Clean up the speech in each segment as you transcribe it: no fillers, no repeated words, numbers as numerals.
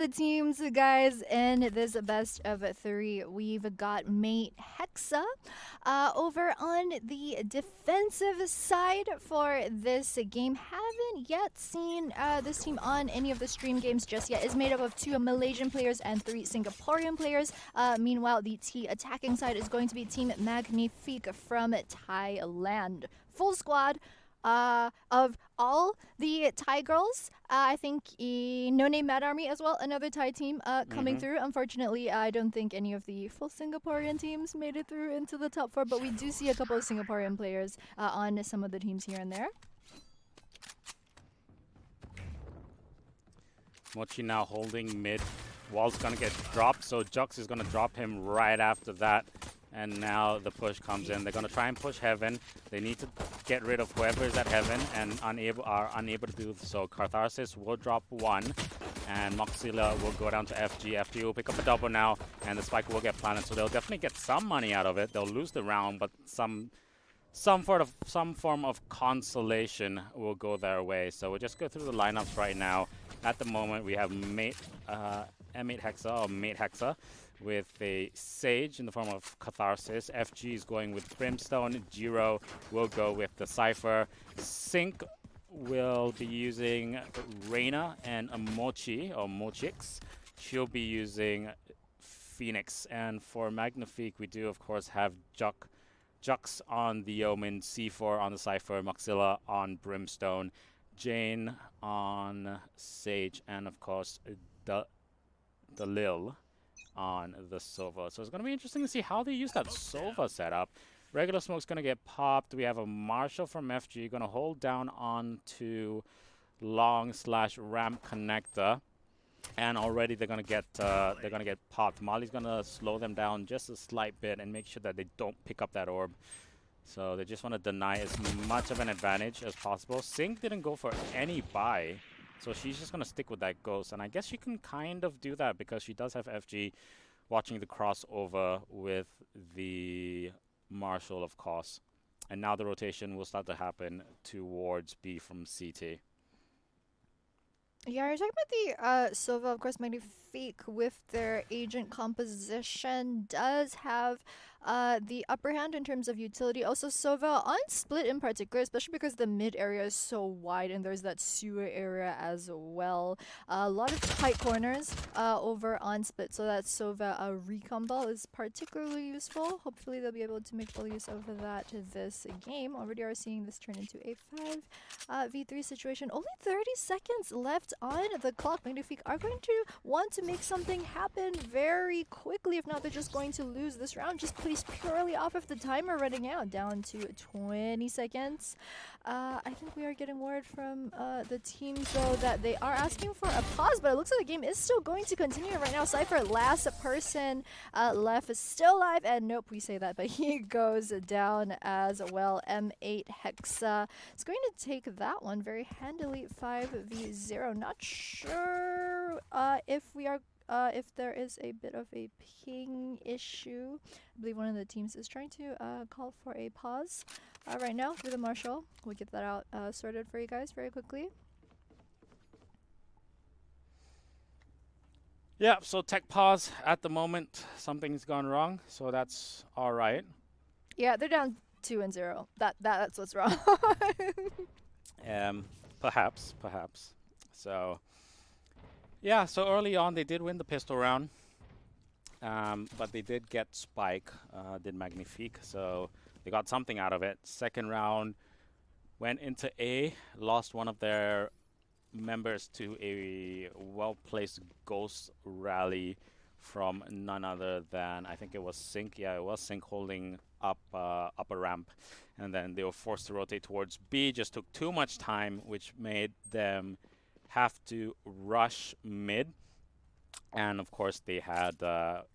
The teams, guys, in this best of three, we've got M8HEXA over on the defensive side for this game. Haven't yet seen this team on any of the stream games just yet. It's made up of 2 Malaysian players and 3 Singaporean players. Meanwhile, the T attacking side is going to be Team Magnifique from Thailand. Full squad. Of all the Thai girls, I think No Name Mad Army as well, another Thai team coming through. Unfortunately, I don't think any of the full Singaporean teams made it through into the top 4, but we do see a couple of Singaporean players on some of the teams here and there. Mochi now holding mid. Wall's gonna get dropped, so Jux is gonna drop him right after that. And now the push comes in. They're gonna try and push Heaven. They need to get rid of whoever is at Heaven and are unable to do so. Catharsis will drop 1, and Moxila will go down to FG. FG will pick up a double now, and the spike will get planted. So they'll definitely get some money out of it. They'll lose the round, but some form of consolation will go their way. So we'll just go through the lineups right now. At the moment, we have M8HEXA or M8HEXA with a Sage in the form of Catharsis. FG is going with Brimstone. Jiro will go with the Cypher. Sync will be using Reina and Mochi or M8HEXA. She'll be using Phoenix. And for Magnifique, we do, of course, have Jux on the Yeoman, C4 on the Cypher, Moxilla on Brimstone, Jane on Sage, and of course the Lil on the Sova. So it's going to be interesting to see how they use that Sova setup. Regular Smoke's going to get popped. We have a Marshall from FG going to hold down onto long/ramp connector. And already they're gonna get popped. Molly's gonna slow them down just a slight bit and make sure that they don't pick up that orb. So they just want to deny as much of an advantage as possible. Sync didn't go for any buy, so she's just gonna stick with that ghost. And I guess she can kind of do that because she does have FG watching the crossover with the Marshall, of course. And now the rotation will start to happen towards B from CT. Yeah, you're talking about the Sova, of course. Magnifique with their agent composition does have the upper hand in terms of utility. Also, Sova on split in particular, especially because the mid area is so wide and there's that sewer area as well. A lot of tight corners over on split, so that Sova recon ball is particularly useful. Hopefully, they'll be able to make full use of that this game. Already are seeing this turn into a 5v3 situation. Only 30 seconds left on the clock. Magnifique are going to want to make something happen very quickly. If not, they're just going to lose this round just based purely off of the timer running out. Down to 20 seconds. I think we are getting word from the team though that they are asking for a pause, but it looks like the game is still going to continue right now. Cypher, last person left, is still alive, and nope, we say that, but he goes down as well. M8HEXA is going to take that one very handily. 5v0. Not sure if there is a bit of a ping issue. I believe one of the teams is trying to call for a pause right now through the Marshall. We'll get that out sorted for you guys very quickly. Yeah, so tech pause at the moment. Something's gone wrong, so that's all right. Yeah, they're down 2-0. That's what's wrong. Perhaps. So yeah, so early on they did win the pistol round, but they did get Spike, did Magnifique, so they got something out of it. Second round went into A, lost one of their members to a well-placed ghost rally from none other than, I think it was Sync. Yeah, it was Sync holding up a ramp, and then they were forced to rotate towards B. Just took too much time, which made them have to rush mid, and of course they had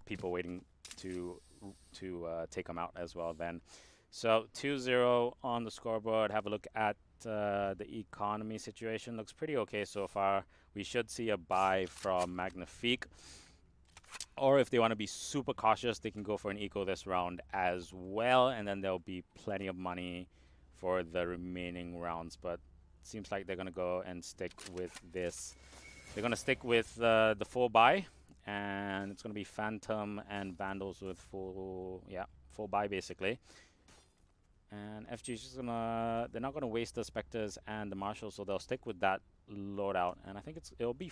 people waiting to take them out as well then. So 2-0 on the scoreboard. Have a look at the economy situation. Looks pretty okay so far. We should see a buy from Magnifique, or if they want to be super cautious, they can go for an eco this round as well, and then there'll be plenty of money for the remaining rounds. But seems like they're going to go and stick with this They're going to stick with the 4 buy, and it's going to be Phantom and Vandals with full buy basically. And FG is just gonna, they're not gonna waste the Spectres and the Marshals, so they'll stick with that loadout. And I think it'll be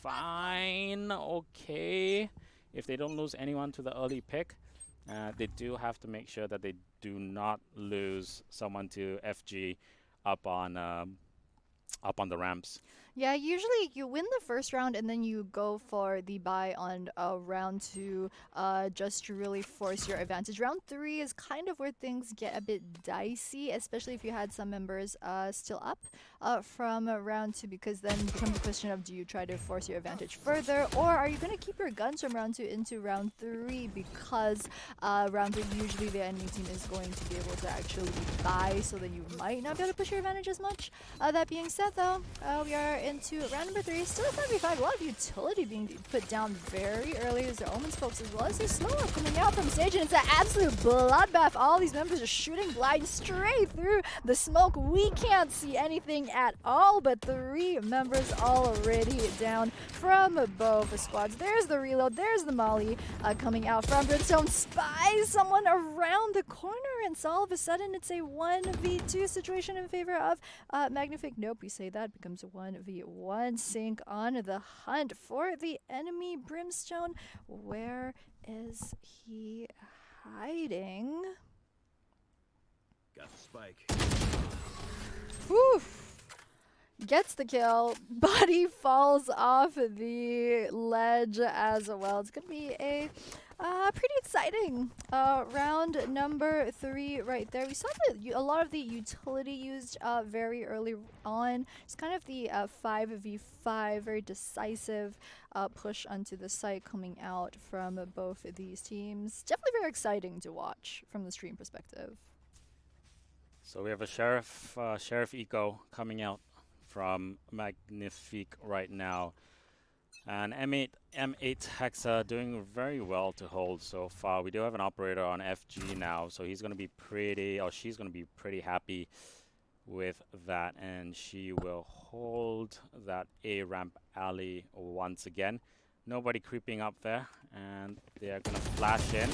fine, okay, if they don't lose anyone to the early pick. They do have to make sure that they do not lose someone to FG up on the ramps. Yeah, usually you win the first round and then you go for the buy on round 2 just to really force your advantage. Round 3 is kind of where things get a bit dicey, especially if you had some members still up from round 2, because then it becomes a question of, do you try to force your advantage further, or are you going to keep your guns from round 2 into round 3, because round 3 usually the enemy team is going to be able to actually buy, so that you might not be able to push your advantage as much. That being said though, we are into round number 3, still a 5v5, a lot of utility being put down very early. There's the Omens folks as well as the slower coming out from stage, and it's an absolute bloodbath. All these members are shooting blind straight through the smoke. We can't see anything at all, but 3 members already down from both squads. There's the reload, there's the molly coming out from Brimstone. Spies someone around the corner, and so all of a sudden it's a 1v2 situation in favor of Magnifique. Nope, we say that becomes a 1v1 sync on the hunt for the enemy Brimstone. Where is he hiding? Got the spike. Whew. Gets the kill. Body falls off the ledge as well. It's gonna be a pretty exciting round number 3 right there. We saw a lot of the utility used very early on. It's kind of the 5v5, very decisive push onto the site coming out from both of these teams. Definitely very exciting to watch from the stream perspective. So we have a Sheriff Eco coming out from Magnifique right now. And M8HEXA doing very well to hold so far. We do have an operator on FG now, so he's going to be pretty, or she's going to be pretty happy with that. And she will hold that A ramp alley once again. Nobody creeping up there, and they're going to flash in.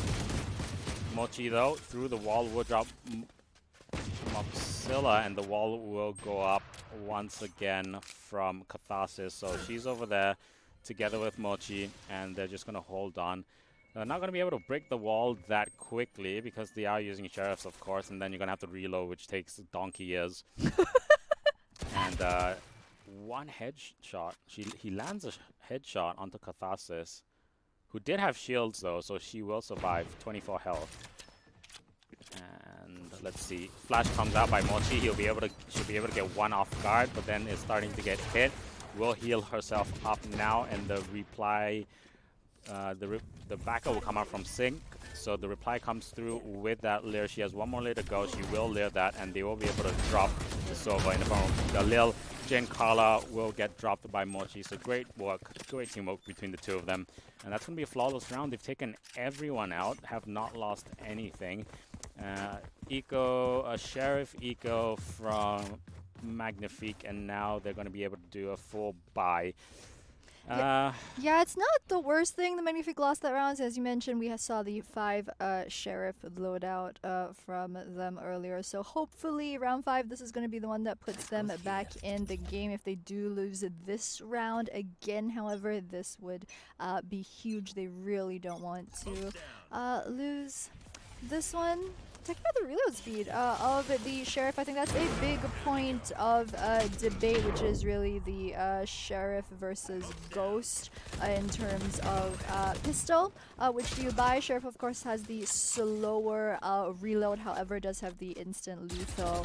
Mochi, though, through the wall will drop Moxilla, and the wall will go up once again from Catharsis. So she's over there together with Mochi, and they're just going to hold on. They're not going to be able to break the wall that quickly because they are using sheriffs, of course, and then you're going to have to reload, which takes donkey years. And one headshot. He lands a headshot onto Catharsis, who did have shields, though, so she will survive. 24 health. And let's see. Flash comes out by Mochi. She'll be able to get one off guard, but then is starting to get hit. Will heal herself up now, and the reply, the backer will come out from sync. So the reply comes through with that Leer. She has one more Leer to go. She will Leer that, and they will be able to drop the Sova in the form of the Lil. Jen Carla will get dropped by Mochi. So great work, great teamwork between the two of them. And that's going to be a flawless round. They've taken everyone out, have not lost anything. Sheriff Eco from Magnifique, and now they're going to be able to do a full buy. Yeah, it's not the worst thing the Magnifique lost that round. As you mentioned, we saw the 5 Sheriff loadout from them earlier. So hopefully round 5, this is going to be the one that puts them back in the game. If they do lose this round again, however, this would be huge. They really don't want to lose this one. Talking about the reload speed of the Sheriff, I think that's a big point of debate, which is really the Sheriff versus Ghost in terms of pistol. Which do you buy? Sheriff, of course, has the slower reload, however, does have the instant lethal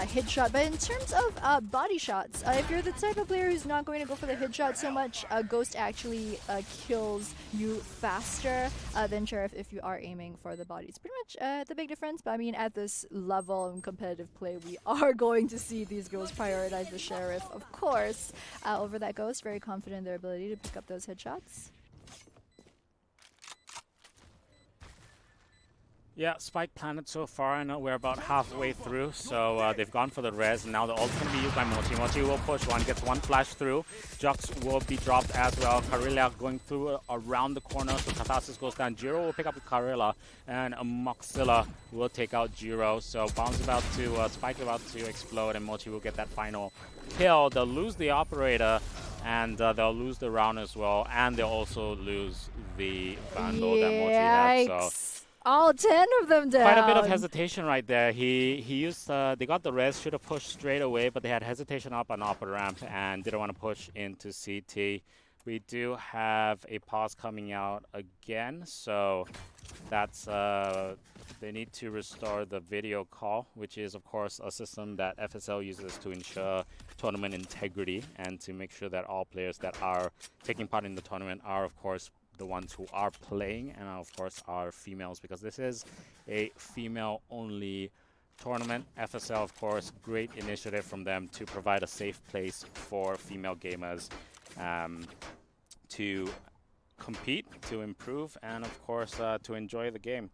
hit shot. But in terms of body shots, if you're the type of player who's not going to go for the hit shot so much, Ghost actually kills you faster than Sheriff if you are aiming for the body. It's pretty much the big difference. But I mean, at this level in competitive play, we are going to see these girls prioritize the Sheriff, of course, over that Ghost. Very confident in their ability to pick up those headshots. Yeah, Spike planted so far. I know we're about halfway through, so they've gone for the res, and now the ult's going to be used by Mochi. Mochi will push one, gets one flash through. Jux will be dropped as well. Karela going through around the corner, so Catharsis goes down. Jiro will pick up Karela, and Moxilla will take out Jiro. So Bomb's about to, Spike about to explode, and Mochi will get that final kill. They'll lose the Operator, and they'll lose the round as well, and they'll also lose the Vandal that Mochi had. So Yikes. All 10 of them down. quite a bit of hesitation right there. He used they got the res, should have pushed straight away, but they had hesitation up on upper ramp and didn't want to push into CT. We do have a pause coming out again, so that's they need to restore the video call, which is of course a system that FSL uses to ensure tournament integrity and to make sure that all players that are taking part in the tournament are of course the ones who are playing, and of course are females, because this is a female-only tournament. FSL, of course, great initiative from them to provide a safe place for female gamers to compete, to improve, and of course to enjoy the game.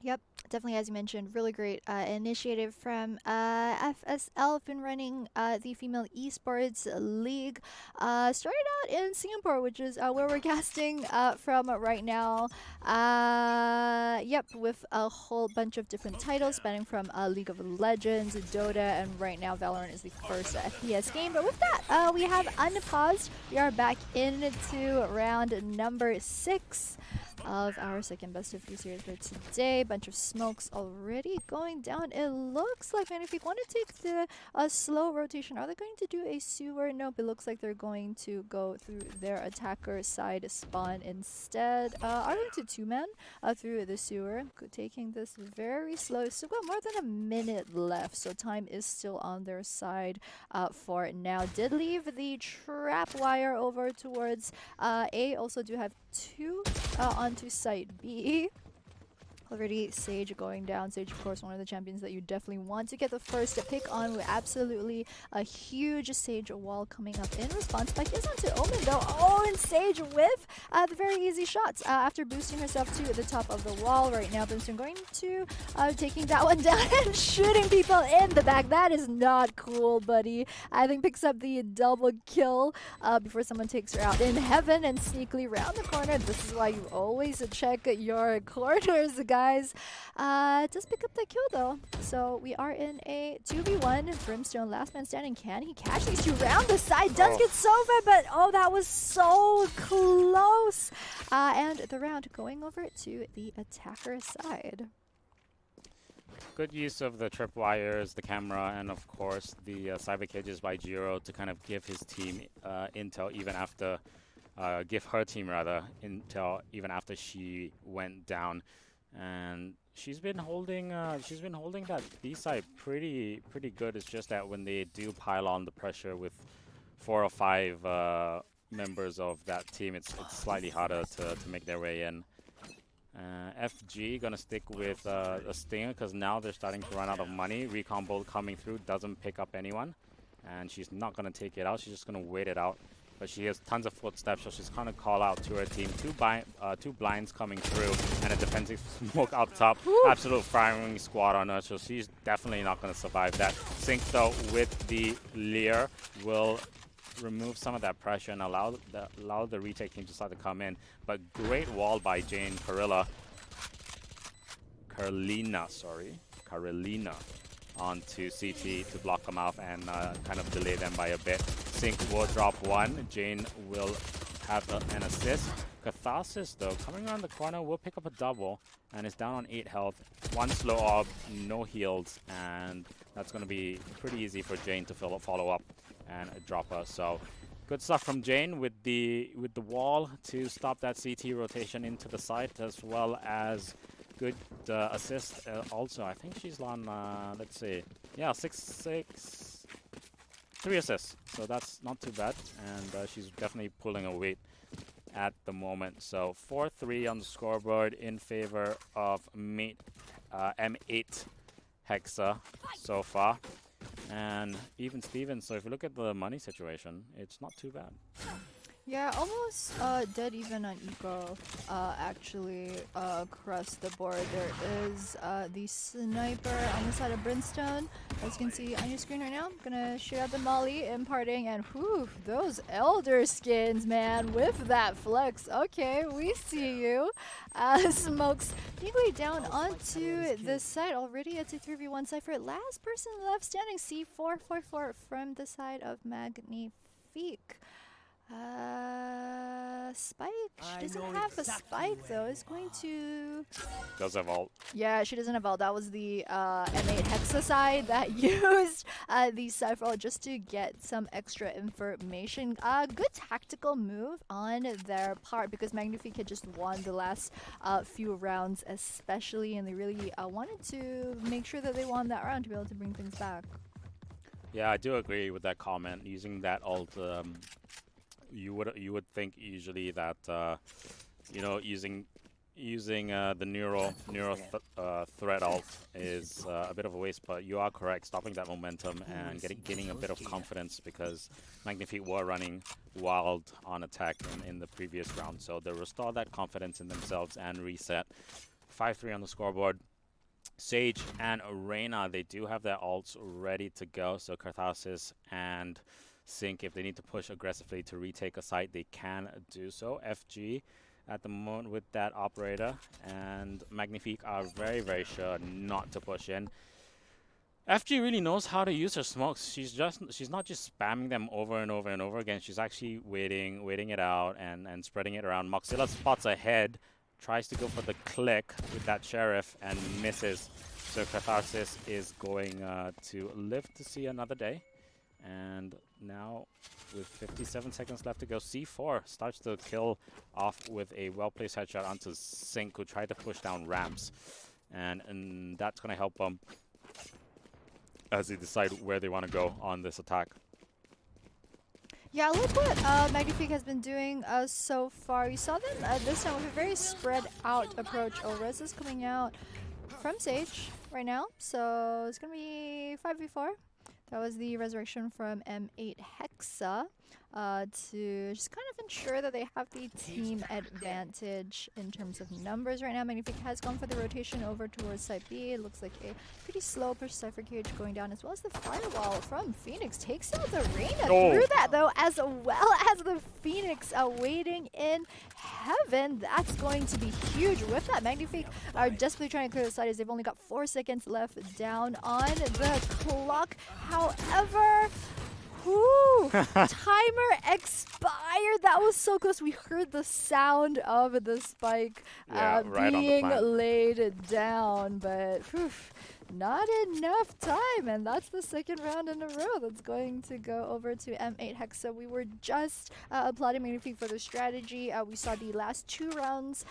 Yep, definitely, as you mentioned, really great initiative from FSL. Been running the Female Esports League. Started out in Singapore, which is where we're casting from right now. Yep, with a whole bunch of different titles spanning from League of Legends, Dota, and right now Valorant is the first FPS game. But with that, we have unpaused. We are back into round number 6 of our second best of 3 series for today. Bunch of smokes already going down. It looks like Magnifique want to take the slow rotation. Are they going to do a sewer? Nope, it looks like they're going to go through their attacker side spawn instead. Are going to 2-man through the sewer. Taking this very slow. Still got more than a minute left, so time is still on their side for now. Did leave the trap wire over towards A. Also do have 2 onto site B. Already Sage going down. Sage, of course, one of the champions that you definitely want to get the first pick on. With absolutely a huge Sage wall coming up in response. Spike is onto Omen though. Oh, and Sage with the very easy shots after boosting herself to the top of the wall right now. Brimstone going to taking that one down and shooting people in the back. That is not cool, buddy. I think picks up the double kill before someone takes her out in heaven and sneakily round the corner. This is why you always check your corners, guys. Does pick up that kill though. So we are in a 2v1. Brimstone, last man standing. Can he catch these two round the side? Does get Sova, but oh, that was so close. And the round going over to the attacker side. Good use of the tripwires, the camera, and of course the cyber cages by Jiro to kind of give his team intel even after, give her team rather intel even after she went down. And she's been holding that B side pretty good. It's just that when they do pile on the pressure with 4 or 5 members of that team, it's slightly harder to make their way in. FG gonna stick with a Stinger because now they're starting to run out of money. Recon Bolt coming through, doesn't pick up anyone, and she's not gonna take it out. She's just gonna wait it out. But she has tons of footsteps, so she's gonna call out to her team. Two blinds coming through, and a defensive smoke up top. Woo! Absolute firing squad on her, so she's definitely not gonna survive that. Sync though with the Lear will remove some of that pressure and allow the retake team to start to come in. But great wall by Jane Carolina onto CT to block them off and kind of delay them by a bit. Sync will drop one. Jane will have an assist. Catharsis, though, coming around the corner, will pick up a double and is down on 8 health. One slow orb, no heals, and that's going to be pretty easy for Jane to follow up and drop her. So good stuff from Jane with the wall to stop that CT rotation into the site, as well as good assist also. I think she's on, let's see, yeah, 3 assists. So that's not too bad, and she's definitely pulling a weight at the moment. So 4-3 on the scoreboard in favor of M8HEXA so far. And even Steven, so if you look at the money situation, it's not too bad. Yeah, almost dead even on eco. Actually, across the board, there is the sniper on the side of Brimstone. As you can see on your screen right now, I'm gonna shoot out the molly, imparting, and whew, those elder skins, man, with that flex. Okay, we see you. Smokes make way down onto the side already. It's a 3v1 Cypher. Last person left standing, C444 from the side of Magnifique. Spike. She doesn't have a spike though. Is going to. Does have ult. Yeah, she doesn't have ult. That was the M8HEXA side that used the Cypher just to get some extra information. Good tactical move on their part because Magnifique had just won the last few rounds, especially, and they really wanted to make sure that they won that round to be able to bring things back. Yeah, I do agree with that comment. Using that ult, you would think usually that you know, using the neural threat ult is a bit of a waste, but you are correct, stopping that momentum and getting a bit of confidence because Magnifique were running wild on attack in the previous round, so they restore that confidence in themselves and reset. 5-3 on the scoreboard. Sage and Reina, they do have their ults ready to go, so Catharsis and Sync, if they need to push aggressively to retake a site, they can do so. FG at the moment with that operator, and Magnifique are very, very sure not to push in. FG really knows how to use her smokes. She's not just spamming them over and over and over again. She's actually waiting it out and spreading it around. Moxilla spots ahead, tries to go for the click with that sheriff and misses. So Catharsis is going to live to see another day. And now, with 57 seconds left to go, C4 starts to kill off with a well-placed headshot onto Sync, who tried to push down ramps. And that's going to help them as they decide where they want to go on this attack. Yeah, look what Magnifique has been doing so far. We saw them this time with a very spread out approach. Res is coming out from Sage right now, so it's going to be 5v4. That was the resurrection from M8HEXA to just kind of ensure that they have the team advantage in terms of numbers right now. Magnifique has gone for the rotation over towards side B. It looks like a pretty slow push Cypher Cage going down, as well as the firewall from Phoenix takes out the Reina through that though, as well as the Phoenix waiting in heaven. That's going to be huge. With that, Magnifique are desperately trying to clear the side as they've only got 4 seconds left down on the clock. However, timer expired. That was so close. We heard the sound of the spike right being laid down, but not enough time, and that's the second round in a row that's going to go over to M8HEXA. We were just applauding Magnifique for the strategy. We saw the last 2 rounds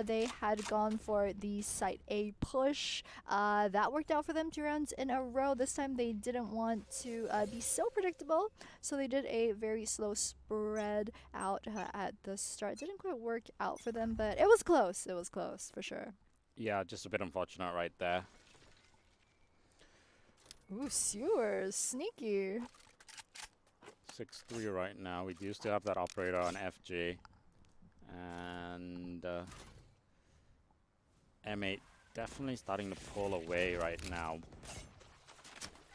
they had gone for the site A push. That worked out for them 2 rounds in a row. This time they didn't want to be so predictable, so they did a very slow spread out at the start. Didn't quite work out for them, but it was close. It was close for sure. Yeah, just a bit unfortunate right there. Ooh, Sewers, sneaky. 6-3 right now. We do still have that operator on FG. And M8 definitely starting to pull away right now.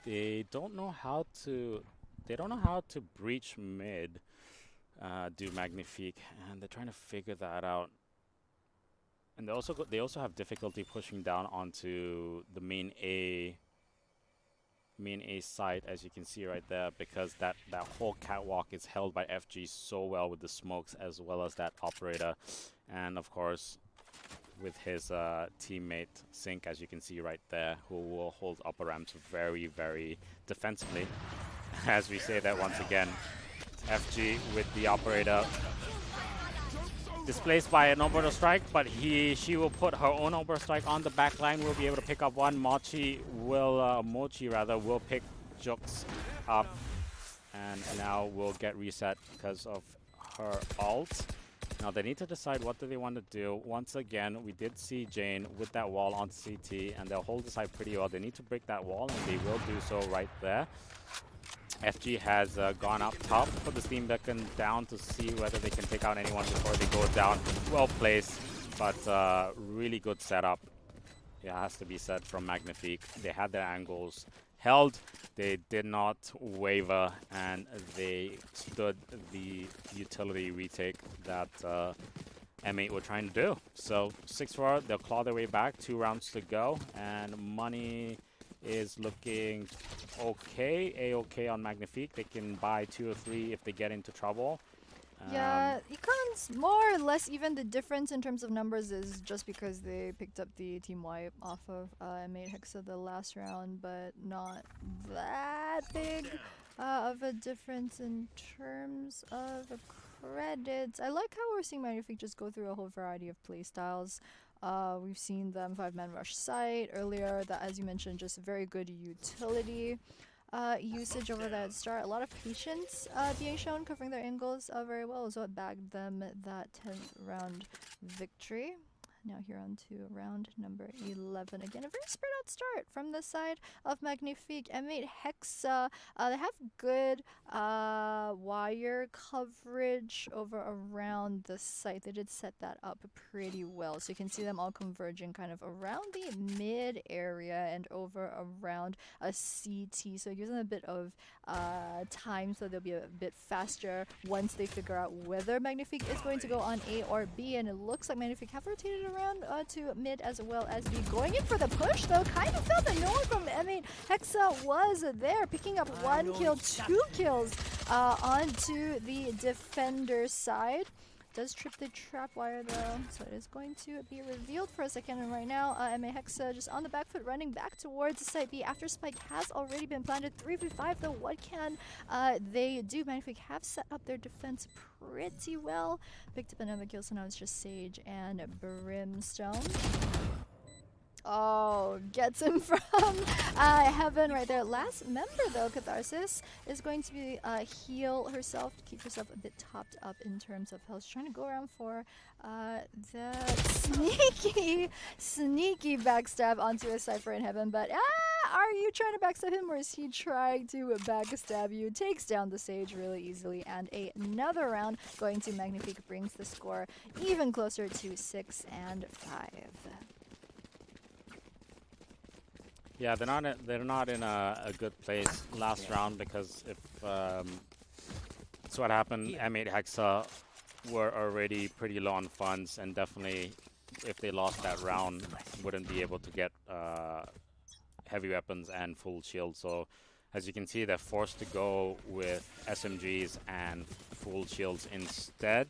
They don't know how to breach mid, do Magnifique, and they're trying to figure that out. And they also have difficulty pushing down onto the main A site, as you can see right there, because that whole catwalk is held by FG so well with the smokes as well as that operator, and of course with his teammate Sync, as you can see right there, who will hold upper ramps very, very defensively. As we say that once again, FG with the operator displaced by an orbital strike, but she will put her own orbital strike on the back line. Will be able to pick up one. Mochi will pick Jux up, and now will get reset because of her ult. Now they need to decide what do they want to do. Once again, we did see Jane with that wall on CT, and they'll hold the side pretty well. They need to break that wall, and they will do so right there. FG has gone up top, put the Steam Beacon down to see whether they can take out anyone before they go down. Well placed, but really good setup. It has to be said from Magnifique. They had their angles held, they did not waver, and they stood the utility retake that M8 were trying to do. So 6-4, they'll claw their way back, 2 rounds to go, and money is looking okay, A-okay on Magnifique. They can buy 2 or 3 if they get into trouble. Yeah, Econ's more or less even. The difference in terms of numbers is just because they picked up the team wipe off of M8HEXA the last round, but not that big of a difference in terms of credits. I like how we're seeing Magnifique just go through a whole variety of playstyles. We've seen them 5-man rush site earlier, that as you mentioned, just very good utility usage over that start. A lot of patience being shown, covering their angles very well, so it bagged them that 10th round victory. Now here on to round number 11. Again, a very spread out start from the side of Magnifique. M8HEXA, they have good wire coverage over around the site. They did set that up pretty well. So you can see them all converging kind of around the mid area and over around a CT. So it gives them a bit of time, so they'll be a bit faster once they figure out whether Magnifique is going to go on A or B. And it looks like Magnifique have rotated around to mid as well as B. Going in for the push though, kind of felt that no one from M8HEXA was there, picking up 1 kill, 2 kills onto the defender side. Does trip the trap wire though, so it is going to be revealed for a second. And right now, M8HEXA just on the back foot, running back towards site B after spike has already been planted. 3v5 though, what can they do? Magnifique have set up their defense pretty well. Picked up another kill, so now it's just Sage and Brimstone. Oh, gets him from heaven right there. Last member though, Catharsis, is going to be heal herself to keep herself a bit topped up in terms of health. She's trying to go around for the sneaky backstab onto a Cypher in heaven. But are you trying to backstab him, or is he trying to backstab you? Takes down the Sage really easily, and another round going to Magnifique brings the score even closer to 6 and 5. Yeah, they're not in a good place last round, because if that's what happened, M8HEXA were already pretty low on funds, and definitely if they lost that round, wouldn't be able to get heavy weapons and full shield. So as you can see, they're forced to go with SMGs and full shields instead.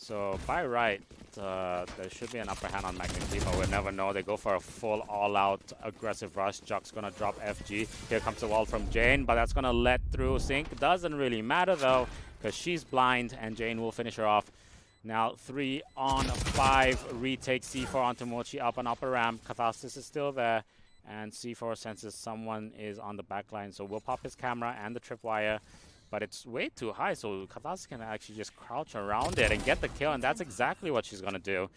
So by right, there should be an upper hand on Magnifique, but we'll never know. They go for a full all-out aggressive rush. Juck's gonna drop FG. Here comes the wall from Jane, but that's gonna let through Sync. Doesn't really matter though, because she's blind, and Jane will finish her off. Now 3 on 5, retake C4 onto Mochi up on upper ramp. Catharsis is still there, and C4 senses someone is on the back line, so we'll pop his camera and the tripwire. But it's way too high, so Catharsis can actually just crouch around it and get the kill, and that's exactly what she's gonna do.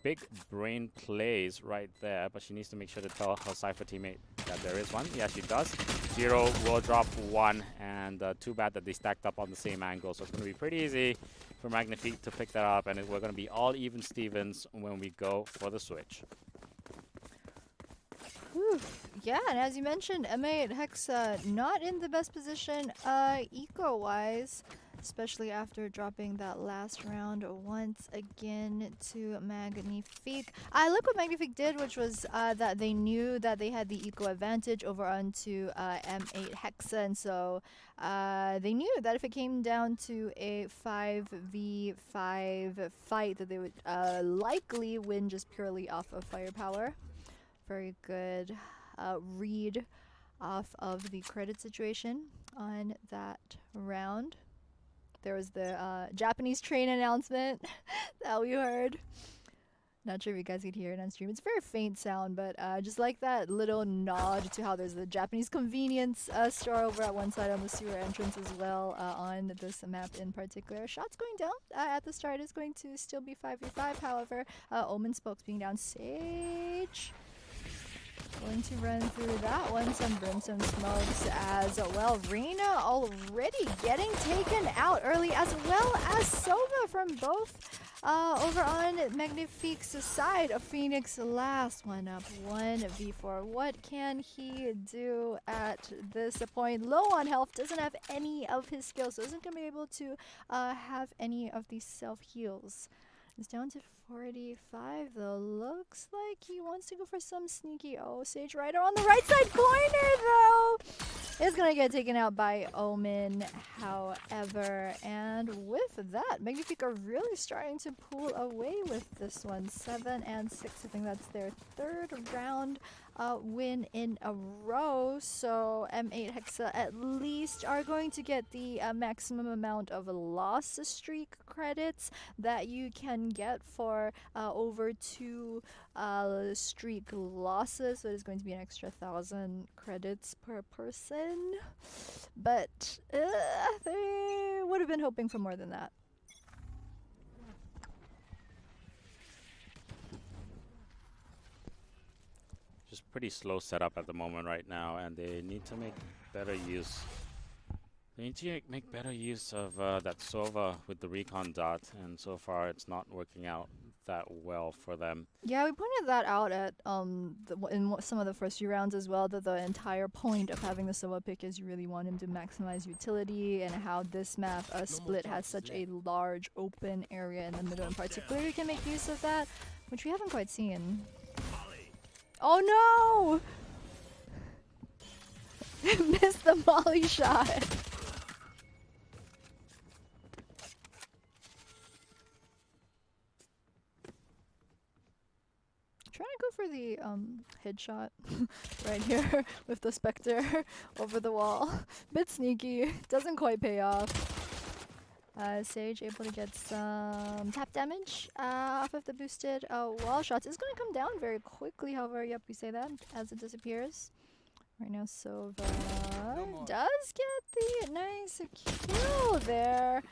Big brain plays right there, but she needs to make sure to tell her Cypher teammate that there is one. Yeah, she does. Zero will drop 1, and too bad that they stacked up on the same angle, so it's gonna be pretty easy for Magnifique to pick that up, and we're gonna be all even Stevens when we go for the switch. Whew. Yeah, and as you mentioned, M8HEXA not in the best position eco-wise, especially after dropping that last round once again to Magnifique. I like what Magnifique did, which was that they knew that they had the eco advantage over onto M8HEXA, and so they knew that if it came down to a 5v5 fight, that they would likely win just purely off of firepower. Very good read off of the credit situation on that round. There was the Japanese train announcement that we heard. Not sure if you guys could hear it on stream. It's a very faint sound, but just like that little nod to how there's the Japanese convenience store over at one side on the sewer entrance as well on this map in particular. Shots going down at the start is going to still be 5v5. However, Omen Spokes being down. Sage Going to run through that one. Some Brimstone smokes as well. Reina already getting taken out early, as well as Sova from both over on Magnifique's side. Phoenix last one up, 1v4. What can he do at this point? Low on health, doesn't have any of his skills, so isn't going to be able to have any of these self-heals. It's down to 45 though. Looks like he wants to go for some sneaky. Oh, Sage Rider on the right side corner though is gonna get taken out by Omen, however. And with that, Magnifique are really starting to pull away with this one. 7 and 6. I think that's their third round win in a row. So M8HEXA at least are going to get the maximum amount of loss streak credits that you can get for over 2 streak losses. So it is going to be an extra 1,000 credits per person. But they would have been hoping for more than that. Just pretty slow setup at the moment right now, and they need to make better use. They need to make better use of that Sova with the recon dot, and so far it's not working out that well for them. Yeah, we pointed that out at in some of the first few rounds as well, that the entire point of having the Sova pick is you really want him to maximize utility, and how this map split has such a large open area in the middle in particular. You can make use of that, which we haven't quite seen. Oh no! Missed the molly shot. Trying to go for the headshot right here with the Spectre over the wall. Bit sneaky, doesn't quite pay off. Sage able to get some tap damage off of the boosted wall shots. It's going to come down very quickly, however, yep, we say that as it disappears. Right now, Sova does get the nice kill there.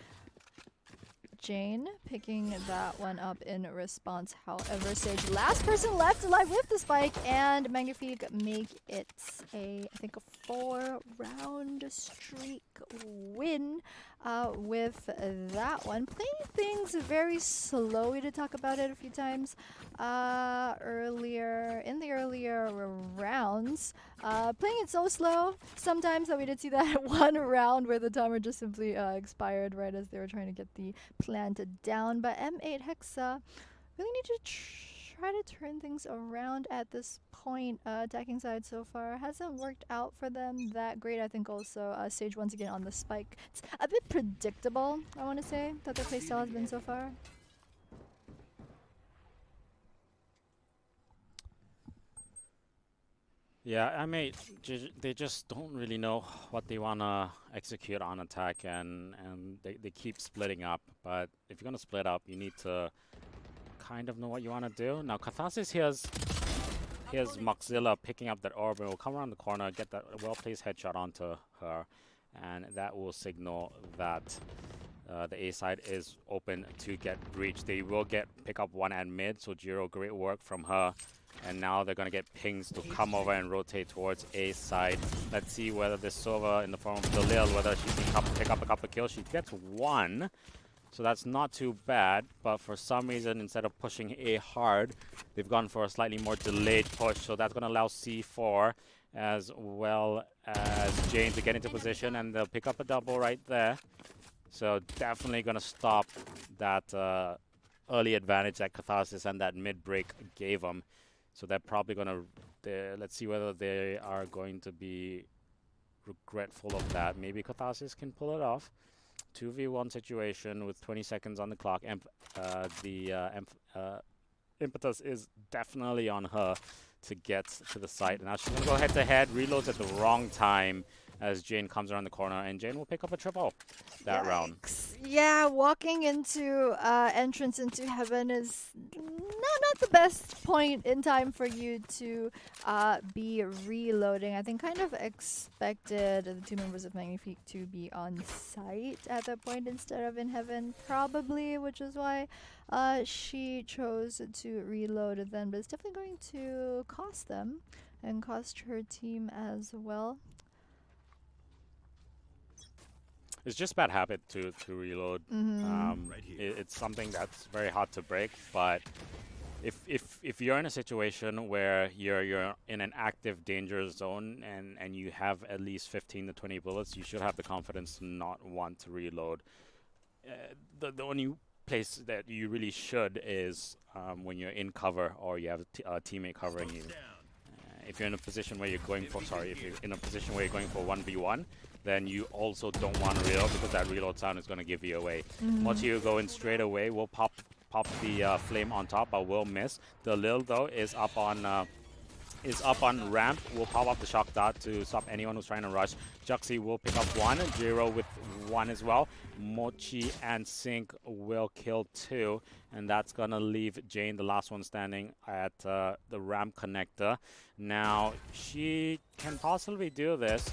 Jane picking that one up in response. However, Sage, last person left alive with the spike, and Magnifique make it I think a 4-round streak win with that one. Playing things very slowly, to talk about it a few times earlier in the earlier rounds. Playing it so slow sometimes that we did see that one round where the timer just simply expired right as they were trying to get the plant down. But M8HEXA really need to try to turn things around at this point. Attacking side so far hasn't worked out for them that great. I think also Sage once again on the spike. It's a bit predictable, I want to say, that their playstyle has been so far. Yeah, they just don't really know what they want to execute on attack, and they keep splitting up. But if you're going to split up, you need to kind of know what you want to do. Now, Catharsis here's Moxzilla picking up that orb, and will come around the corner, get that well-placed headshot onto her, and that will signal that the A side is open to get breached. They will pick up one at mid, so Jiro, great work from her. And now they're going to get pings to come over and rotate towards A side. Let's see whether this Sova in the form of Dalil, whether she can pick up a couple of kills. She gets one, so that's not too bad. But for some reason, instead of pushing A hard, they've gone for a slightly more delayed push. So that's going to allow C4 as well as Jane to get into position, and they'll pick up a double right there. So definitely going to stop that early advantage that Catharsis and that mid break gave them. So they're probably going to, let's see whether they are going to be regretful of that. Maybe Catharsis can pull it off. 2v1 situation with 20 seconds on the clock. Impetus is definitely on her to get to the site. And now she's going to go head-to-head, reloads at the wrong time as Jane comes around the corner, and Jane will pick up a triple that round. Yeah, walking into entrance into heaven is not the best point in time for you to be reloading. I think kind of expected the two members of Magnifique to be on site at that point instead of in heaven, probably, which is why she chose to reload then. But it's definitely going to cost them, and cost her team as well. It's just bad habit to reload. It's something that's very hard to break, but if you're in a situation where you're in an active danger zone and you have at least 15 to 20 bullets, you should have the confidence to not want to reload. The only place that you really should is when you're in cover or you have a teammate covering you. If you're in a position where you're going for, if you're in a position where you're going for 1v1, then you also don't want to reload because that reload sound is going to give you away. Mochi will go in straight away, will pop the flame on top, but will miss. The Lil though is up on ramp, will pop up the shock dart to stop anyone who's trying to rush. Juxi will pick up one, Jiro with one as well. Mochi and Sync will kill two, and that's gonna leave Jane, the last one standing at the ramp connector. Now, she can possibly do this.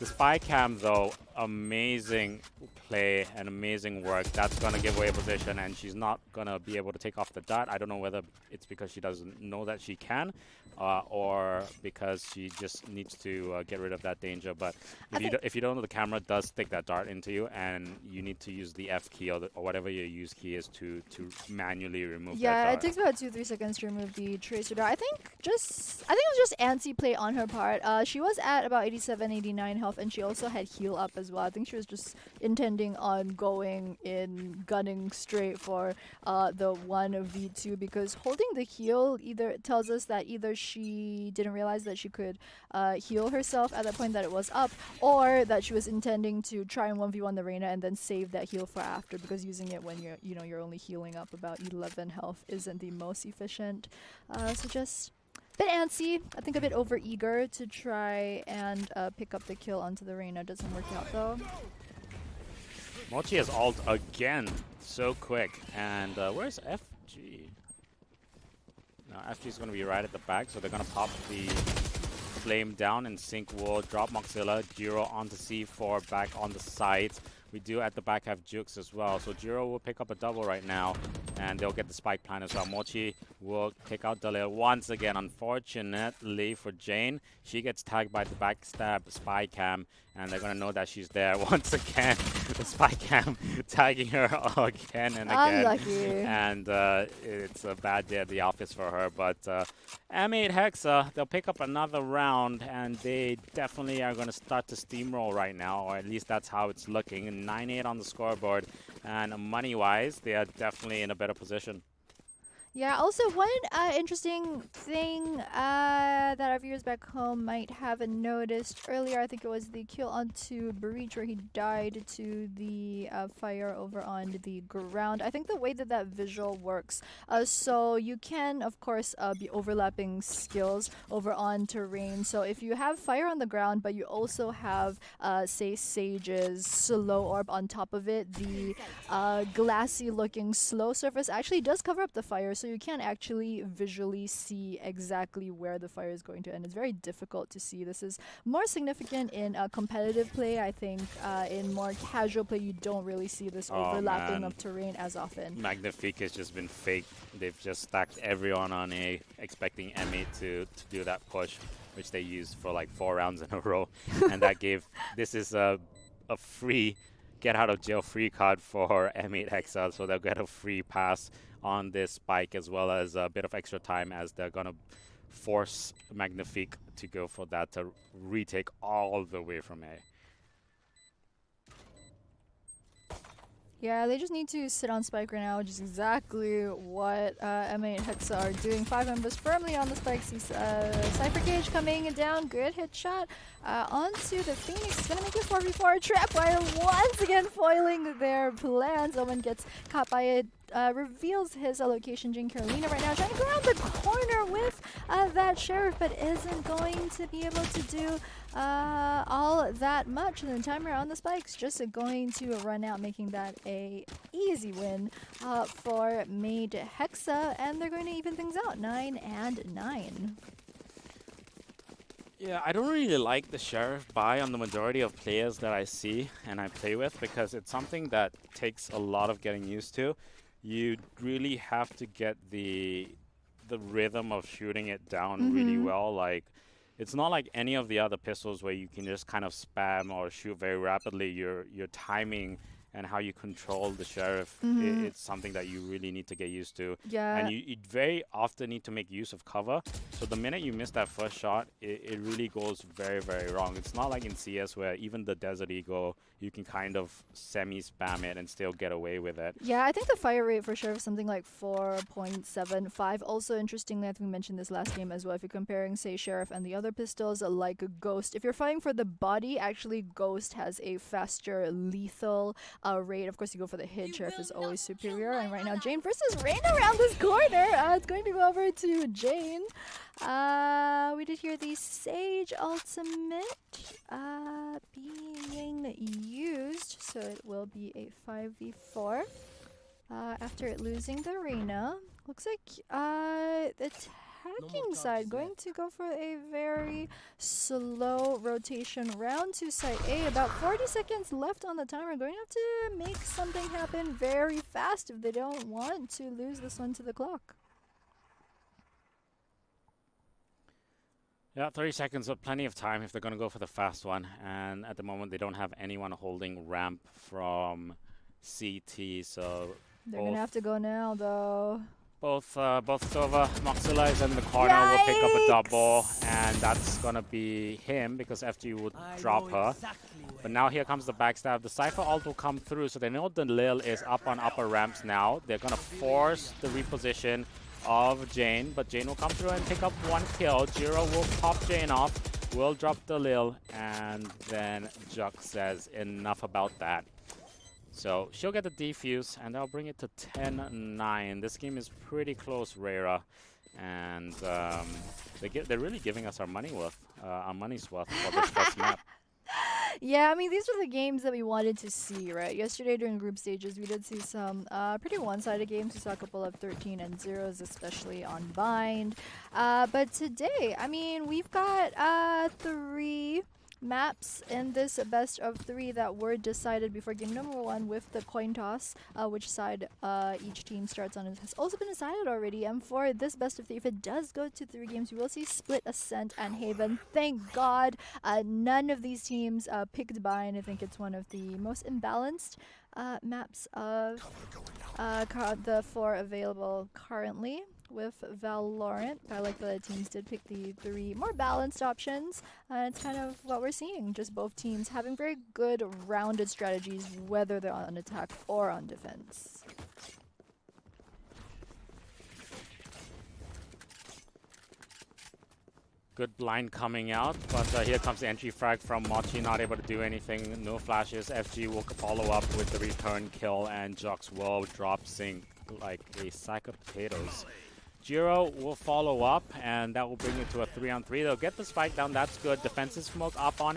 The spy cam though, amazing play and amazing work. That's gonna give away a position, and she's not gonna be able to take off the dart. I don't know whether it's because she doesn't know that she can, or because she just needs to get rid of that danger. But if you don't know, the camera does stick that dart into you, and you need to use the F key or whatever your use key is to manually remove that dart. Yeah, it takes about 2-3 seconds to remove the tracer dart. I think it was just anti play on her part. She was at about 87, 89 health, and she also had heal up as well. I think she was just intending on going in, gunning straight for the 1v2, because holding the heal either tells us that either she didn't realize that she could heal herself at that point that it was up, or that she was intending to try and 1v1 the Reina and then save that heal for after, because using it when you're only healing up about 11 health isn't the most efficient. So just a bit antsy, I think a bit over eager to try and pick up the kill onto the Reina. Doesn't work out though. Mochi has ult again, so quick. And where's FG? No, FG is going to be right at the back, so they're going to pop the flame down, and Sync will drop Moxilla. Jiro onto C4, back on the sides. We do at the back have Jukes as well, so Jiro will pick up a double right now, and they'll get the spike plan as well. Mochi will pick out Dalil once again. Unfortunately for Jane, she gets tagged by the backstab spy cam, and they're gonna know that she's there once again. The spy cam tagging her again and again. Unlucky. And it's a bad day at the office for her, but M8HEXA, they'll pick up another round, and they definitely are going to start to steamroll right now, or at least that's how it's looking. 9-8 on the scoreboard, and money-wise, they are definitely in a better position. Yeah, also one interesting thing that our viewers back home might have noticed earlier, I think it was the kill onto Breach where he died to the fire over on the ground. I think the way that that visual works, so you can, of course, be overlapping skills over on terrain. So if you have fire on the ground, but you also have, say, Sage's slow orb on top of it, the glassy-looking slow surface actually does cover up the fire, so you can't actually visually see exactly where the fire is going to end. It's very difficult to see. This is more significant in competitive play. I think in more casual play, you don't really see this overlapping of terrain as often. Magnifique has just been faked. They've just stacked everyone on A, expecting M8 to do that push, which they used for like 4 rounds in a row. And that gave, this is a free get out of jail free card for M8HEXA, so they'll get a free pass on this spike, as well as a bit of extra time, as they're going to force Magnifique to go for that to retake all the way from A. Yeah, they just need to sit on spike right now, which is exactly what M8HEXA are doing. 5 members firmly on the spike. Cypher Cage coming down. Good hit shot onto the Phoenix. It's going to make it 4v4. Trapwire once again foiling their plans. Owen gets caught by it. Reveals his location. Jane Carolina right now trying to go around the corner with that Sheriff, but isn't going to be able to do all that much. And the timer on the spikes just going to run out, making that a easy win for M8HEXA, and they're going to even things out 9-9. Yeah, I don't really like the Sheriff buy on the majority of players that I see and I play with, because it's something that takes a lot of getting used to. You really have to get the rhythm of shooting it down really well. Like, it's not like any of the other pistols where you can just kind of spam or shoot very rapidly. Your timing and how you control the sheriff, it's something that you really need to get used to. And Yeah. you very often need to make use of cover. So the minute you miss that first shot, it really goes very, very wrong. It's not like in CS where even the Desert Eagle, you can kind of semi-spam it and still get away with it. Yeah, I think the fire rate for Sheriff is something like 4.75. Also, interestingly, I think we mentioned this last game as well. If you're comparing, say, Sheriff and the other pistols, like a Ghost, if you're fighting for the body, actually Ghost has a faster lethal rate. Of course, you go for the hit. Sheriff is always superior. And right now, Jane versus Rain around this corner. It's going to go over to Jane. We did hear the Sage ultimate being used, so it will be a 5v4 after it losing the arena. Looks like the attacking side going to go for a very slow rotation round to site A. About 40 seconds left on the timer. Going to have to make something happen very fast if they don't want to lose this one to the clock. Yeah, 30 seconds, but plenty of time if they're going to go for the fast one. And at the moment, they don't have anyone holding ramp from CT, so They're going to have to go now, though. both Sova, Moxila is in the corner, will pick up a double, and that's going to be him because FG would drop her. But now here comes the backstab. The Cypher ult will come through, so they know the Lil is up on upper ramps now. They're going to force the reposition of Jane, but Jane will come through and pick up one kill. Jiro will pop Jane off, will drop the Lil, and then Juck says enough about that. So she'll get the defuse, and they'll bring it to 10-9. This game is pretty close, Reira, and they're really giving us our money's worth for this first map. Yeah, I mean, these are the games that we wanted to see, right? Yesterday during group stages, we did see some pretty one-sided games. We saw a couple of 13 and 0s, especially on Bind. But today, I mean, we've got 3 maps in this best of 3 that were decided before game number 1 with the coin toss, which side each team starts on. It has also been decided already, and for this best of 3, if it does go to 3 games, we will see Split, Ascent, and Haven. Thank God none of these teams picked Bind. I think it's one of the most imbalanced maps of the 4 available currently with Valorant. I like that the teams did pick the 3 more balanced options. It's kind of what we're seeing, just both teams having very good rounded strategies, whether they're on attack or on defense. Good blind coming out, but here comes the entry frag from Mochi, not able to do anything. No flashes. FG will follow up with the return kill, and Jux will drop sync like a sack of potatoes. Jiro will follow up, and that will bring it to a 3-on-3. They'll get the spike down. That's good. Defensive smoke up on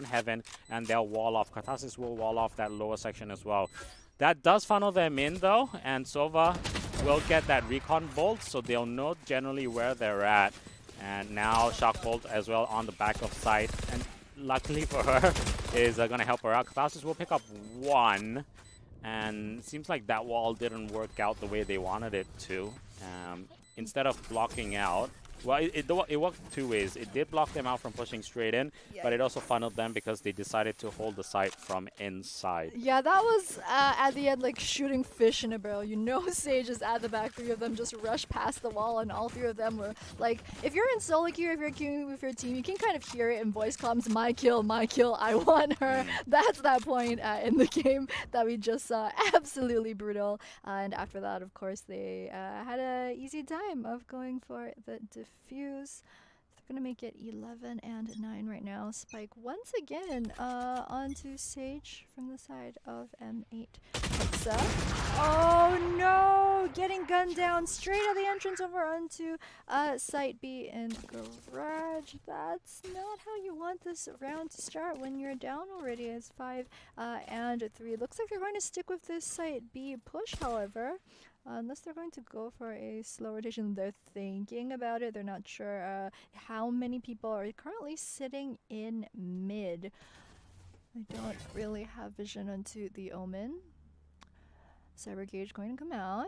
Heaven, and they'll wall off. Katasis will wall off that lower section as well. That does funnel them in, though, and Sova will get that recon bolt, so they'll know generally where they're at. And now Shock Bolt as well on the back of site, and luckily for her is going to help her out. Katasis will pick up 1, and it seems like that wall didn't work out the way they wanted it to. Instead of blocking out, well, it worked 2 ways. It did block them out from pushing straight in, but it also funneled them because they decided to hold the site from inside. Yeah, that was at the end like shooting fish in a barrel. You know, Sage is at the back. 3 of them just rushed past the wall, and all 3 of them were like, if you're in solo queue, if you're queuing with your team, you can kind of hear it in voice comms, my kill, I want her. That's that point in the game that we just saw. Absolutely brutal. And after that, of course, they had an easy time of going for the defuse. They're gonna make it 11 and 9 right now. Spike once again onto Sage from the side of M8HEXA. Oh no! Getting gunned down straight at the entrance over onto site B in garage. That's not how you want this round to start when you're down already. It's 5 and 3. Looks like they're going to stick with this site B push, however. Unless they're going to go for a slow rotation. They're thinking about it. They're not sure how many people are currently sitting in mid. I don't really have vision onto the Omen. Cyber Gauge going to come out.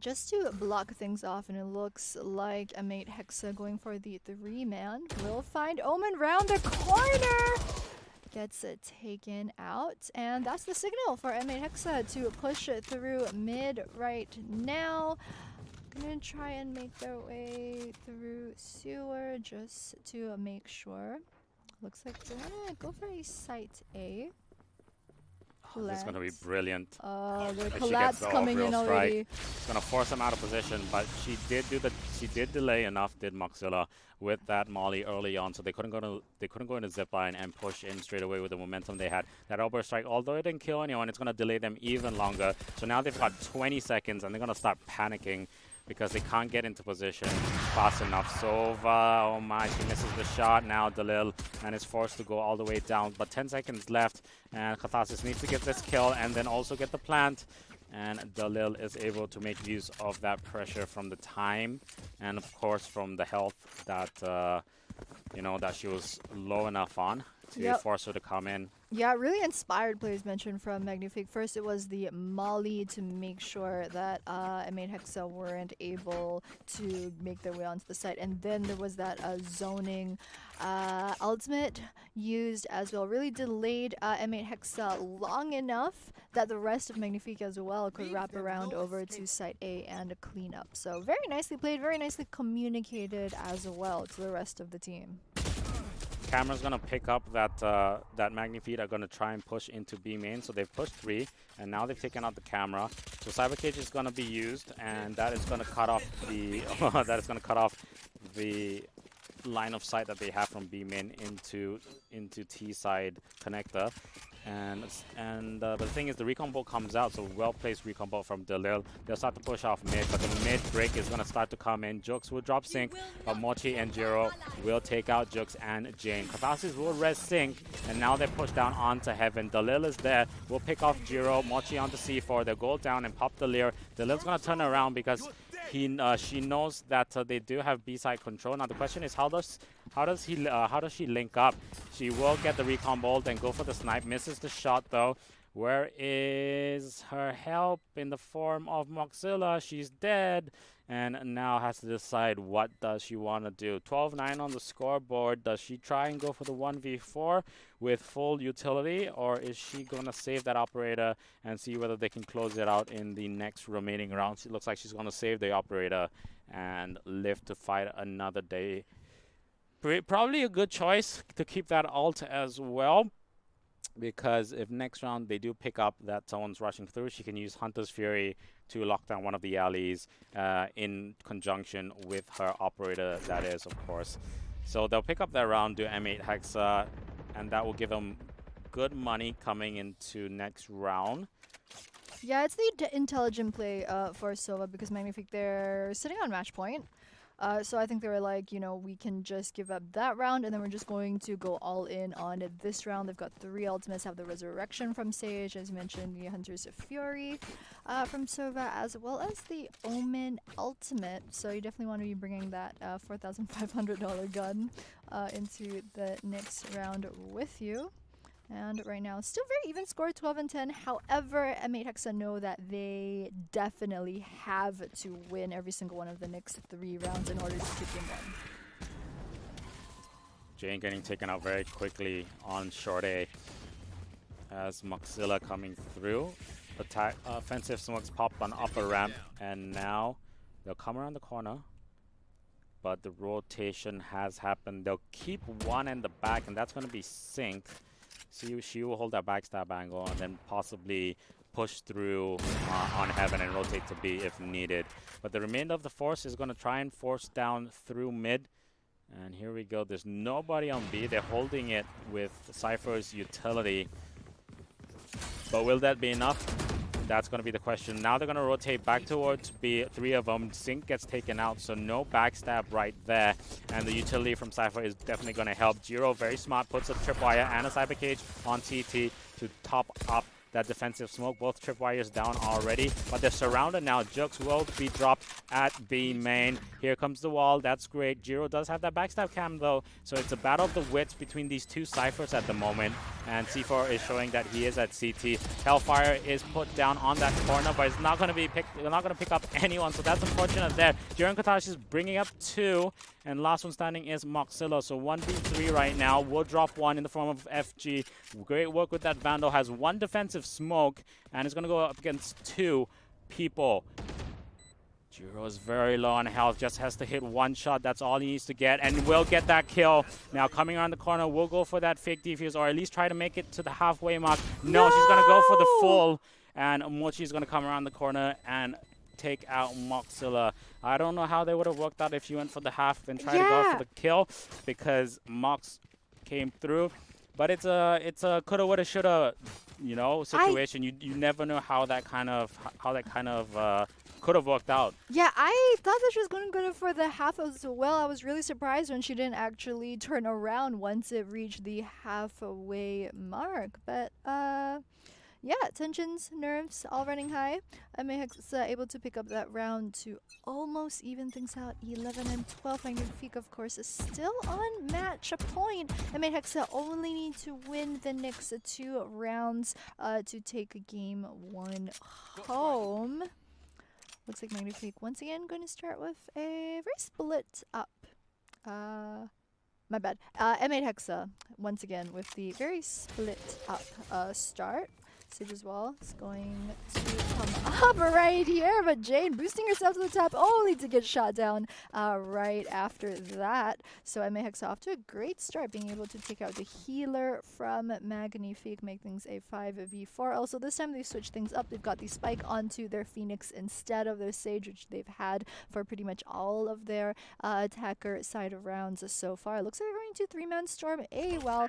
just to block things off, and it looks like M8HEXA going for the 3-man. Will find Omen round the corner! Gets it taken out, and that's the signal for M8HEXA to push it through mid right now. Gonna try and make their way through sewer just to make sure. Looks like they're gonna go for a site A. Oh, this is going to be brilliant. The If she collapse gets the coming in overall already. It's going to force him out of position, but she did delay enough, did Moxilla, with that molly early on, so they couldn't go into zipline and push in straight away with the momentum they had. That elbow strike, although it didn't kill anyone, it's going to delay them even longer. So now they've got 20 seconds, and they're going to start panicking because they can't get into position fast enough. Sova, oh my, she misses the shot now, Dalil, and is forced to go all the way down. But 10 seconds left, and Catharsis needs to get this kill and then also get the plant. And Dalil is able to make use of that pressure from the time and, of course, from the health that, you know, that she was low enough on to force her to come in. Yeah, really inspired plays mentioned from Magnifique. First, it was the molly to make sure that M8HEXA weren't able to make their way onto the site. And then there was that zoning ultimate used as well. Really delayed M8HEXA long enough that the rest of Magnifique as well could wrap around over to site A and clean up. So very nicely played, very nicely communicated as well to the rest of the team. Camera's gonna pick up that that Magnifique are gonna try and push into B main. So they've pushed 3, and now they've taken out the camera. So Cyber Cage is gonna be used, and that is gonna cut off the line of sight that they have from B main into T side connector. And the thing is, the recon bolt comes out, so well-placed recon bolt from Dalil. They'll start to push off mid, but the mid break is going to start to come in. Jux will drop sync, but Mochi and Jiro will take out Jux and Jane. Catharsis will res sync, and now they push down onto Heaven. Dalil is there. We'll pick off Jiro, Mochi onto C4. They'll go down and pop the Leer. Dalil's going to turn around because she knows that they do have B-side control. Now the question is, how does she link up? She will get the recon bolt and go for the snipe. Misses the shot though. Where is her help in the form of Moxilla? She's dead, and now has to decide what does she want to do. 12-9 on the scoreboard. Does she try and go for the 1v4 with full utility, or is she gonna save that operator and see whether they can close it out in the next remaining rounds? It looks like she's gonna save the operator and live to fight another day. Probably a good choice to keep that ult as well, because if next round they do pick up that someone's rushing through, she can use Hunter's Fury to lock down one of the alleys in conjunction with her operator, that is, of course. So they'll pick up that round, do M8HEXA, and that will give them good money coming into next round. Yeah, it's the intelligent play for Sova, because Magnifique, they're sitting on match point. So I think they were like, you know, we can just give up that round, and then we're just going to go all in on this round. They've got 3 ultimates, have the Resurrection from Sage, as you mentioned, the Hunter's Fury from Sova, as well as the Omen ultimate. So you definitely want to be bringing that $4,500 gun into the next round with you. And right now, still very even score, 12 and 10. However, M8HEXA know that they definitely have to win every single one of the next 3 rounds in order to keep them in. Jane getting taken out very quickly on short A as Moxilla coming through. Attack offensive smokes popped on upper ramp, and now they'll come around the corner. But the rotation has happened. They'll keep one in the back, and that's going to be Sync. So she will hold that backstab angle and then possibly push through on Heaven and rotate to B if needed. But the remainder of the force is going to try and force down through mid. And here we go. There's nobody on B. They're holding it with Cypher's utility. But will that be enough? That's going to be the question. Now they're going to rotate back towards B, 3 of them. Sync gets taken out, so no backstab right there. And the utility from Cypher is definitely going to help. Jiro, very smart, puts a tripwire and a Cyber Cage on TT to top up that defensive smoke. Both tripwires down already, but they're surrounded now. Jux will be dropped at B main. Here comes the wall. That's great. Jiro does have that backstab cam though, so it's a battle of the wits between these two ciphers at the moment. And C4 is showing that he is at CT. Hellfire is put down on that corner, but it's not going to be picked. They're not going to pick up anyone, so that's unfortunate there. Jiro and Katash is bringing up 2, and last one standing is M8HEXA. So 1v3 right now. We'll drop 1 in the form of FG. Great work with that Vandal. Has 1 defensive smoke, and is going to go up against 2 people. Jiro is very low on health, just has to hit 1 shot. That's all he needs to get, and will get that kill. Now coming around the corner, we'll go for that fake defuse, or at least try to make it to the halfway mark. No, she's going to go for the full, and Mochi is going to come around the corner and take out M8HEXA. I don't know how they would have worked out if you went for the half and tried to go for the kill, because Mox came through. But it's a coulda, woulda, shoulda, you know, situation. You never know how that kind of could have worked out. Yeah, I thought that she was going to go for the half as well. I was really surprised when she didn't actually turn around once it reached the halfway mark. But yeah, tensions, nerves, all running high. M8HEXA able to pick up that round to almost even things out. 11 and 12. Magnifique, of course, is still on match point. M8HEXA only need to win the next 2 rounds to take game 1 home. Looks like Magnifique once again going to start with a very split up. My bad. M8HEXA once again with the very split up start. Sage as well is going to come up right here, but Jane boosting herself to the top only to get shot down right after that. So M8HEXA off to a great start, being able to take out the healer from Magnifique, make things a 5v4. Also this time they switched things up. They've got the spike onto their Phoenix instead of their Sage, which they've had for pretty much all of their attacker side of rounds so far. It looks like they're going to 3-man storm A while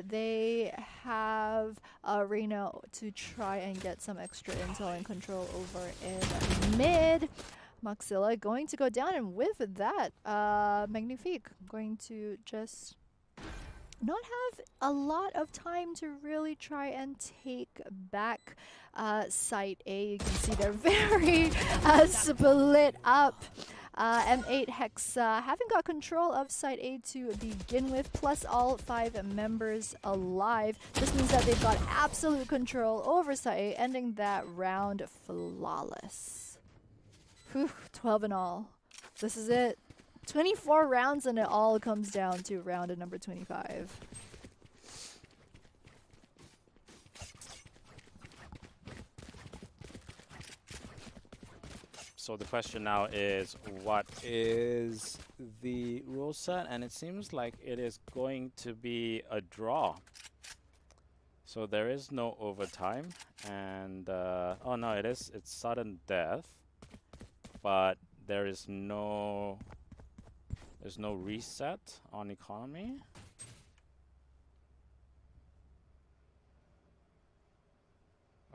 they have Reina to try and get some extra intel and control over in mid. M8HEXA going to go down, and with that, Magnifique going to just not have a lot of time to really try and take back site A. You can see they're very split up. M8HEXA haven't got control of site A to begin with, plus all 5 members alive. This means that they've got absolute control over site A, ending that round flawless. Whew, 12 in all. This is it. 24 rounds, and it all comes down to round number 25. So the question now is, what is the rule set? And it seems like it is going to be a draw. So there is no overtime, and oh no, it's sudden death, but there's no reset on economy.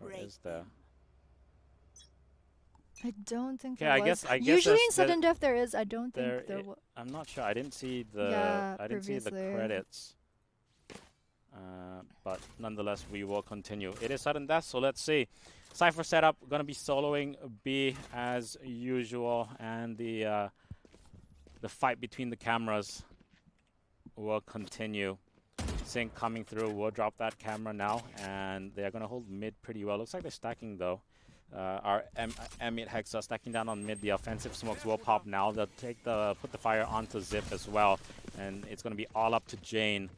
Or is there? I don't think I there was. guess Usually in sudden death there is. I don't think there was. I'm not sure. I didn't see the credits. But nonetheless, we will continue. It is sudden death, so let's see. Cypher setup gonna be soloing B as usual, and the fight between the cameras will continue. Sync coming through. We'll drop that camera now, and they're gonna hold mid pretty well. Looks like they're stacking though. Our M8HEXA stacking down on mid. The offensive smokes will pop now. They'll put the fire onto Zip as well, and it's gonna be all up to Jane.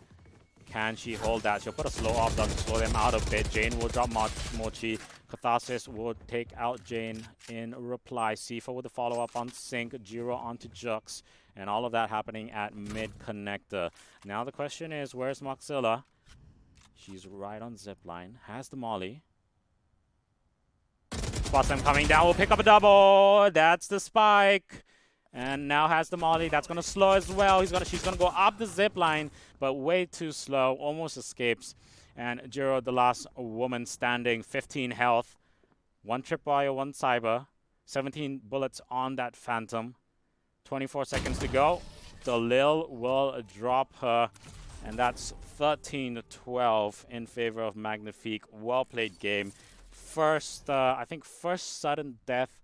Can she hold that? She'll put a slow off down to slow them out a bit. Jane will drop Mochi. Catharsis will take out Jane in reply. Sifa with the follow-up on Sync. Jiro onto Jux. And all of that happening at mid-connector. Now the question is, where's M8HEXA? She's right on zipline. Has the molly. Spots them coming down. Will pick up a double. That's the spike. And now has the molly. That's going to slow as well. She's going to go up the zip line, but way too slow. Almost escapes. And Jiro, the last woman standing, 15 health. 1 tripwire, 1 cyber. 17 bullets on that Phantom. 24 seconds to go. The Lil will drop her And that's 13-12 in favor of Magnifique. Well played game. First, I think first sudden death